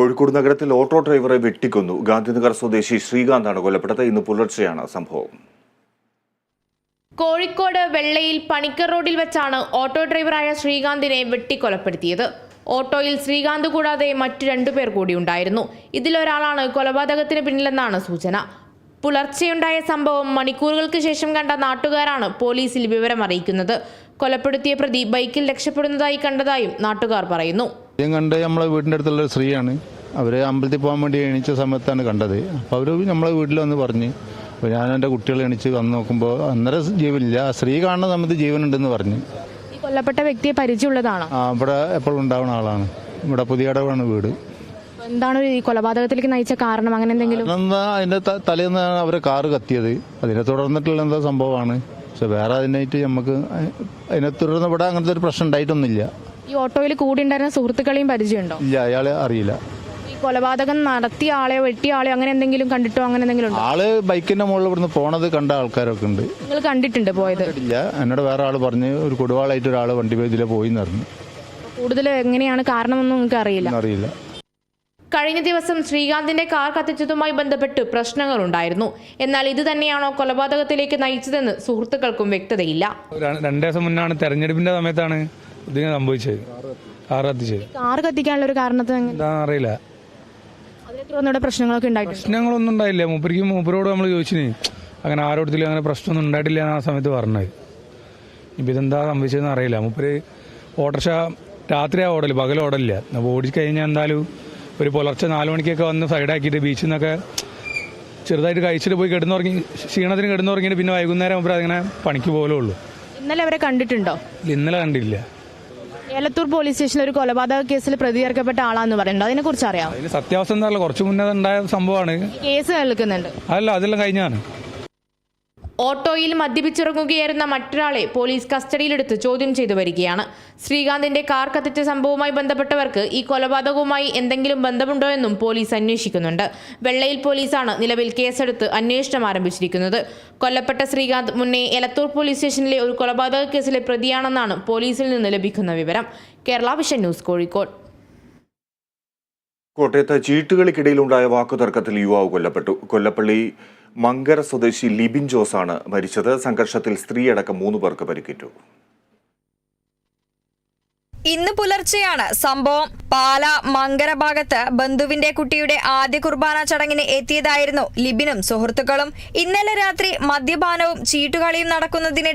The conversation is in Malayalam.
കോഴിക്കോട് നഗരത്തിൽ ഓട്ടോ ഡ്രൈവറെ വെട്ടിക്കൊന്നു. ഗാന്ധിനഗർ സ്വദേശി ശ്രീകാന്താണ് കൊല്ലപ്പെട്ടത്. ഇന്ന് പുലർച്ചെയാണ് സംഭവം. കോഴിക്കോട് വെള്ളയിൽ പണിക്കർ റോഡിൽ വെച്ചാണ് ഓട്ടോ ഡ്രൈവറായ ശ്രീകാന്തിനെ വെട്ടിക്കൊലപ്പെടുത്തിയത്. ഓട്ടോയിൽ ശ്രീകാന്ത് കൂടാതെ മറ്റു 2 പേർ കൂടി ഉണ്ടായിരുന്നു. ഇതിലൊരാളാണ് കൊലപാതകത്തിന് പിന്നിലെന്നാണ് സൂചന. പുലർച്ചെയുണ്ടായ സംഭവം മണിക്കൂറുകൾക്ക് ശേഷം കണ്ട നാട്ടുകാരാണ് പോലീസിൽ വിവരം അറിയിക്കുന്നത്. കൊലപ്പെടുത്തിയ പ്രതി ബൈക്കിൽ രക്ഷപ്പെടുന്നതായി കണ്ടതായും നാട്ടുകാർ പറയുന്നു. കണ്ട് നമ്മളെ വീടിൻ്റെ അടുത്തുള്ള ഒരു സ്ത്രീയാണ്. അവർ അമ്പലത്തിൽ പോകാൻ വേണ്ടി എണീച്ച സമയത്താണ് കണ്ടത്. അപ്പോൾ അവർ നമ്മളെ വീട്ടിൽ വന്ന് പറഞ്ഞ്, അപ്പോൾ ഞാൻ എൻ്റെ കുട്ടികളെ എണീച്ച് വന്ന് നോക്കുമ്പോൾ അന്നേരം ജീവനില്ല. ആ സ്ത്രീ കാണുന്ന സമയത്ത് ജീവനുണ്ടെന്ന് പറഞ്ഞു. ഈ കൊല്ലപ്പെട്ട വ്യക്തിയെ പരിചയമുള്ളതാണോ? ഇവിടെ എപ്പോഴും ഉണ്ടാവുന്ന ആളാണ്. ഇവിടെ പുതിയടവാണ് വീട്. എന്താണ് ഈ കൊലപാതകത്തിലേക്ക് നയിച്ച കാരണം? അങ്ങനെ എന്തെങ്കിലും? എന്താ അതിൻ്റെ തലേന്ന് അവരെ കാറ് കത്തിയത്. അതിനെ തുടർന്നിട്ടുള്ള എന്താ സംഭവമാണ്. പക്ഷെ വേറെ അതിനായിട്ട് നമുക്ക് അതിനെ തുടർന്ന് ഇവിടെ അങ്ങനത്തെ ഒരു പ്രശ്നം ഉണ്ടായിട്ടൊന്നുമില്ല. ഈ ഓട്ടോയിൽ കൂടി ഉണ്ടായിരുന്ന സുഹൃത്തുക്കളെയും പരിചയമുണ്ടോ? ഇല്ല, അയാളെ അറിയില്ല. ഈ കൊലപാതകം നടത്തിയ ആളെയോ വെട്ടിയ ആളെയോ അങ്ങനെ എന്തെങ്കിലും കണ്ടിട്ടോ അങ്ങനെ എന്തെങ്കിലും ഉണ്ടോ? ആള് ബൈക്കിന്റെ മുകളിൽ ഇവിടുന്ന് പോണത് കണ്ട ആൾക്കാരൊക്കെ ഉണ്ട്. നിങ്ങൾ കണ്ടിട്ടുണ്ട് പോയത്? ഇല്ല, എന്നോട് വേറെ ആള് പറഞ്ഞ് ഒരു കൊടുവാളായിട്ട് ഒരാൾ വണ്ടി ഇതിലെ പോയി പറഞ്ഞു. കൂടുതൽ എങ്ങനെയാണ് കാരണമൊന്നും നിങ്ങൾക്ക് അറിയില്ല. കഴിഞ്ഞ ദിവസം ശ്രീകാന്തിന്റെ കാർ കത്തിച്ചതുമായി ബന്ധപ്പെട്ട് പ്രശ്നങ്ങൾ ഉണ്ടായിരുന്നു. എന്നാൽ ഇത് തന്നെയാണോ കൊലപാതകത്തിലേക്ക് നയിച്ചതെന്ന് സുഹൃത്തുക്കൾക്കും വ്യക്തതയില്ല. 2 ദിവസം മുന്നാണ് തെരഞ്ഞെടുപ്പിന്റെ സമയത്താണ് ഇതിന് സംഭവിച്ചത്. കാർ കത്തിച്ചത്. കാർ കത്തിക്കാനുള്ള ഒരു കാരണത്തിന് എന്താണെന്ന് അറിയില്ല. പ്രശ്നങ്ങളൊക്കെ ഉണ്ടായിട്ടുണ്ട്. പ്രശ്നങ്ങളൊന്നും ഉണ്ടായില്ല. മൂപ്പരോട് നമ്മൾ ചോദിച്ചിന്, അങ്ങനെ ആരോടത്തിലും അങ്ങനെ പ്രശ്നമൊന്നും ഉണ്ടായിട്ടില്ല ആ സമയത്ത് പറഞ്ഞത്. ഇപ്പം ഇതെന്താ സംഭവിച്ചതെന്ന് അറിയില്ല. മൂപ്പര് ഓട്ടോറിക്ഷ രാത്രി ഓടല്, പകൽ ഓടലില്ല. അപ്പോൾ ഓടിക്കഴിഞ്ഞാൽ എന്തായാലും ഒരു പുലർച്ചെ 4 മണിക്കൊക്കെ വന്ന് സൈഡാക്കിയിട്ട് ബീച്ചിൽ നിന്നൊക്കെ ചെറുതായിട്ട് കഴിച്ചിട്ട് പോയി കിടന്നുറങ്ങി, ക്ഷീണത്തിന് കിടന്നുറങ്ങിയിട്ട് പിന്നെ വൈകുന്നേരം മൂപ്പര് അതിങ്ങനെ പണിക്ക് പോലേ ഉള്ളൂ. ഇന്നലെ അവരെ കണ്ടിട്ടുണ്ടോ? ഇന്നലെ കണ്ടില്ല. ഏലത്തൂർ പോലീസ് സ്റ്റേഷനിൽ ഒരു കൊലപാതക കേസിൽ പ്രതി ചേർക്കപ്പെട്ട ആളാന്ന് പറയുന്നത്, അതിനെ കുറിച്ച് അറിയാം? അതിന് സത്യാവസ്ഥ എന്താ, കുറച്ച് മുന്നേ ഉണ്ടായ സംഭവമാണ്. കേസ് കേൾക്കുന്നുണ്ട്. അതെല്ലാം കഴിഞ്ഞാണ്. ഓട്ടോയിൽ മദ്യപിച്ചിറങ്ങുകയായിരുന്ന മറ്റൊരാളെ പോലീസ് കസ്റ്റഡിയിലെടുത്ത് ചോദ്യം ചെയ്തു വരികയാണ്. ശ്രീകാന്തിന്റെ കാർ കത്തിച്ച സംഭവവുമായി ബന്ധപ്പെട്ടവർക്ക് ഈ കൊലപാതകവുമായി എന്തെങ്കിലും ബന്ധമുണ്ടോ എന്നും പോലീസ് അന്വേഷിക്കുന്നുണ്ട്. വെള്ളയിൽ പോലീസാണ് നിലവിൽ കേസെടുത്ത് അന്വേഷണം ആരംഭിച്ചിരിക്കുന്നത്. കൊല്ലപ്പെട്ട ശ്രീകാന്ത് മുന്നേ എലത്തൂർ പോലീസ് സ്റ്റേഷനിലെ ഒരു കൊലപാതക കേസിലെ പ്രതിയാണെന്നാണ് പോലീസിൽ നിന്ന് ലഭിക്കുന്ന വിവരം. Kerala vision news, Kozhikode. കോട്ടയത്ത് ചീട്ടുകളിക്കിടയിലുണ്ടായ വാക്കുതർക്കത്തിൽ യുവാവ് കൊല്ലപ്പെട്ടു. കൊല്ലപ്പള്ളി മങ്കര സ്വദേശി ലിബിൻ ജോസാണ് മരിച്ചത്. സംഘർഷത്തിൽ സ്ത്രീയടക്കം 3 പേർക്ക് പരിക്കേറ്റു. ഇന്ന് പുലർച്ചെയാണ് സംഭവം. പാല മങ്കര ഭാഗത്ത് ബന്ധുവിന്റെ കുട്ടിയുടെ ആദ്യ കുർബാന ചടങ്ങിന് എത്തിയതായിരുന്നു ലിബിനും സുഹൃത്തുക്കളും. ഇന്നലെ രാത്രി മദ്യപാനവും ചീട്ടുകളിയും നടക്കുന്നതിനിടെ